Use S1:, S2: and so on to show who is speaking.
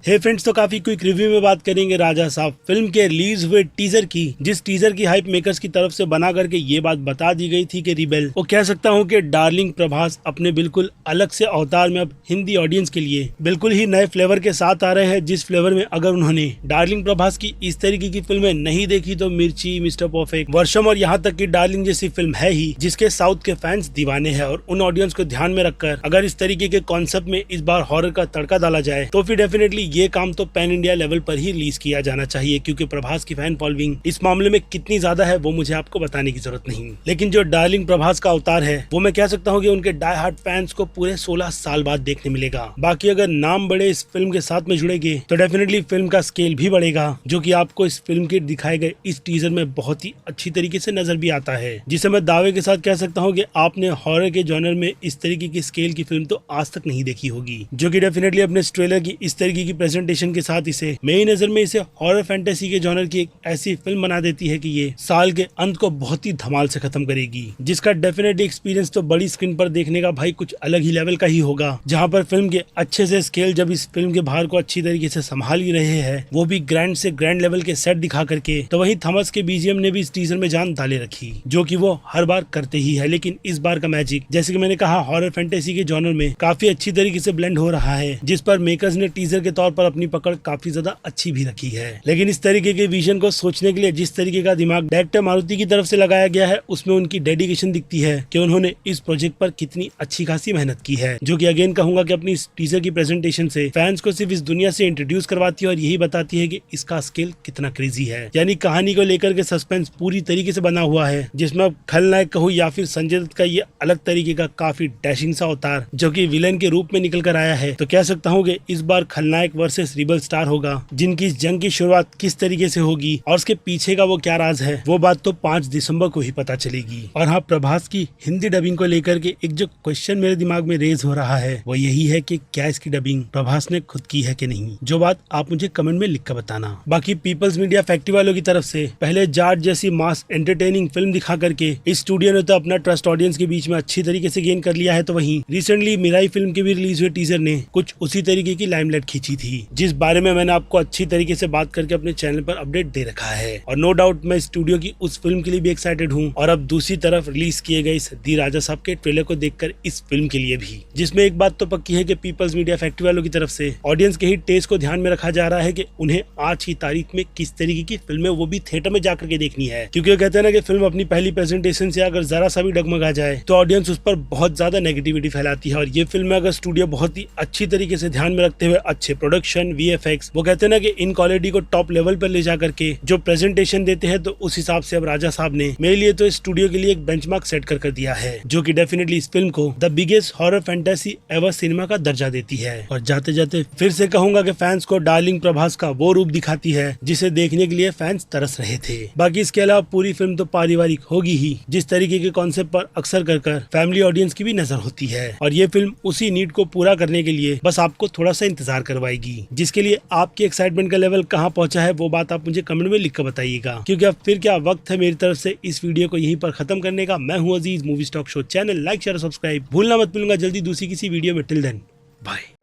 S1: हे friends, तो काफी quick review में बात करेंगे राजा साहब फिल्म के रिलीज हुए टीजर की, जिस टीजर की हाइप मेकर्स की तरफ से बना करके ये बात बता दी गई थी कि रिबेल, वो कह सकता हूँ कि डार्लिंग प्रभास अपने बिल्कुल अलग से अवतार में अब हिंदी ऑडियंस के लिए बिल्कुल ही नए फ्लेवर के साथ आ रहे हैं, जिस फ्लेवर में अगर उन्होंने डार्लिंग प्रभास की इस तरीके की फिल्में नहीं देखी तो मिर्ची, मिस्टर परफेक्ट, वर्षम और यहाँ तक की डार्लिंग जैसी फिल्म है ही जिसके साउथ के फैंस दीवाने हैं, और उन ऑडियंस को ध्यान में रखकर अगर इस तरीके के कॉन्सेप्ट में इस बार हॉरर का तड़का डाला जाए तो फिर डेफिनेटली ये काम तो पैन इंडिया लेवल पर ही रिलीज किया जाना चाहिए, क्योंकि प्रभास की फैन फॉलोइंग इस मामले में कितनी ज्यादा है वो मुझे आपको बताने की जरूरत नहीं। लेकिन जो डार्लिंग प्रभास का अवतार है वो मैं कह सकता हूँ कि उनके डाई हार्ड फैंस को पूरे 16 साल बाद देखने मिलेगा। बाकी अगर नाम बड़े इस फिल्म के साथ में जुड़ेंगे तो डेफिनेटली फिल्म का स्केल भी बढ़ेगा, जो कि आपको इस फिल्म के दिखाए गए इस टीजर में बहुत ही अच्छी तरीके से नजर भी आता है, जिसे मैं दावे के साथ कह सकता हूँ कि आपने हॉरर के जॉनर में इस तरीके की स्केल की फिल्म तो आज तक नहीं देखी होगी, जो कि डेफिनेटली अपने ट्रेलर की इस तरीके की प्रेजेंटेशन के साथ इसे मेरी नजर में इसे हॉरर फैंटेसी के जॉनर की एक ऐसी फिल्म बना देती है कि ये साल के अंत को बहुत ही धमाल से खत्म करेगी, जिसका डेफिनेटली एक्सपीरियंस तो बड़ी स्क्रीन पर देखने का भाई कुछ अलग ही लेवल का ही होगा, जहां पर फिल्म के अच्छे से स्केल जब इस फिल्म के बाहर को अच्छी तरीके से संभाल ही रहे हैं, वो भी ग्रैंड से ग्रैंड लेवल के सेट दिखा करके, तो वहीं थॉमस के बीजीएम ने भी इस टीजर में जान डाले रखी, जो कि वो हर बार करते ही है। लेकिन इस बार का मैजिक, जैसे कि मैंने कहा, हॉरर फैंटेसी के जॉनर में काफी अच्छी तरीके से ब्लेंड हो रहा है, जिस पर मेकर्स ने टीजर के तौर पर अपनी पकड़ काफी ज्यादा अच्छी भी रखी है। लेकिन इस तरीके के विजन को सोचने के लिए जिस तरीके का दिमाग डायरेक्टर मारुति की तरफ से लगाया गया है, उसमें उनकी डेडिकेशन दिखती है कि उन्होंने इस प्रोजेक्ट पर कितनी अच्छी खासी मेहनत की है, जो कि अगेन कहूंगा कि अपनी इस टीजर की प्रेजेंटेशन से फैंस को सिर्फ इस दुनिया से इंट्रोड्यूस करवाती है और यही बताती है कि इसका स्केल कितना क्रेजी है। यानी कहानी को लेकर के सस्पेंस पूरी तरीके से बना हुआ है, जिसमें अब खलनायक कहूँ या फिर संजय दत्त का ये अलग तरीके का काफी डैशिंग सा अवतार जो कि विलेन के रूप में निकल कर आया है, तो कह सकता हूँ कि इस बार खलनायक वर्सेस रिबल स्टार होगा, जिनकी इस जंग की शुरुआत किस तरीके से होगी और उसके पीछे का वो क्या राज है, वो बात तो 5 दिसंबर को ही पता चलेगी। और हाँ, प्रभास की हिंदी डबिंग को लेकर के एक जो क्वेश्चन मेरे दिमाग में रेज हो रहा है वो यही है कि क्या इसकी डबिंग प्रभास ने खुद की है कि नहीं, जो बात आप मुझे कमेंट में लिख कर बताना। बाकी पीपल्स मीडिया फैक्ट्री वालों की तरफ से पहले जाट जैसी मास एंटरटेनिंग फिल्म दिखा करके इस स्टूडियो ने तो अपना ट्रस्ट ऑडियंस के बीच में अच्छी तरीके से गेन कर लिया है, तो वहीं रिसेंटली मिराई फिल्म के भी रिलीज हुए टीजर ने कुछ उसी तरीके की लाइमलाइट खींची थी, जिस बारे में मैंने आपको अच्छी तरीके से बात करके अपने चैनल पर अपडेट दे रखा है। और नो डाउट मैं स्टूडियो की उस फिल्म के लिए भी एक्साइटेड हूँ, और अब दूसरी तरफ रिलीज किए गए दी राजा साहब के ट्रेलर को देखकर इस फिल्म के लिए भी, जिसमें एक बात तो पक्की है कि पीपल्स मीडिया फैक्ट्री वालों की तरफ से ऑडियंस के ही टेस्ट को ध्यान में रखा जा रहा है कि उन्हें आज की तारीख में किस तरीके की फिल्में वो भी थिएटर में जाकर के देखनी है, क्योंकि वो कहते हैं ना कि फिल्म अपनी पहली प्रेजेंटेशन से अगर जरा सा भी डगमगा जाए तो ऑडियंस उस पर बहुत ज्यादा नेगेटिविटी फैलाती है। और ये फिल्म में अगर स्टूडियो बहुत ही अच्छी तरीके से ध्यान में रखते हुए अच्छे प्रोडक्शन, वीएफएक्स, वो कहते हैं ना कि इन क्वालिटी को टॉप लेवल पर ले जा करके जो प्रेजेंटेशन देते हैं, तो उस हिसाब से अब राजा साहब ने मेरे लिए तो स्टूडियो के लिए एक बेंचमार्क सेट कर दिया है, जो कि डेफिनेटली इस फिल्म को the biggest horror fantasy ever cinema का दर्जा देती है। और जाते जाते फिर से कहूंगा कि फैंस को डार्लिंग प्रभास का वो रूप दिखाती है जिसे देखने के लिए फैंस तरस रहे थे। बाकी इसके अलावा पूरी फिल्म तो पारिवारिक होगी ही, जिस तरीके के कॉन्सेप्ट पर अक्सर कर फैमिली ऑडियंस की भी नजर होती है, और ये फिल्म उसी नीड को पूरा करने के लिए बस आपको थोड़ा सा इंतजार करवाएगी। जिसके लिए आपकी एक्साइटमेंट का लेवल कहाँ पहुंचा है वो बात आप मुझे कमेंट में लिख कर बताइएगा, क्योंकि अब फिर क्या वक्त है मेरी तरफ से इस वीडियो को यहीं पर खत्म करने का। मैं हूँ Aziz, movie stock show channel like share subscribe भूलना मत भूलूंगा जल्दी दूसरी किसी वीडियो में। Till then bye.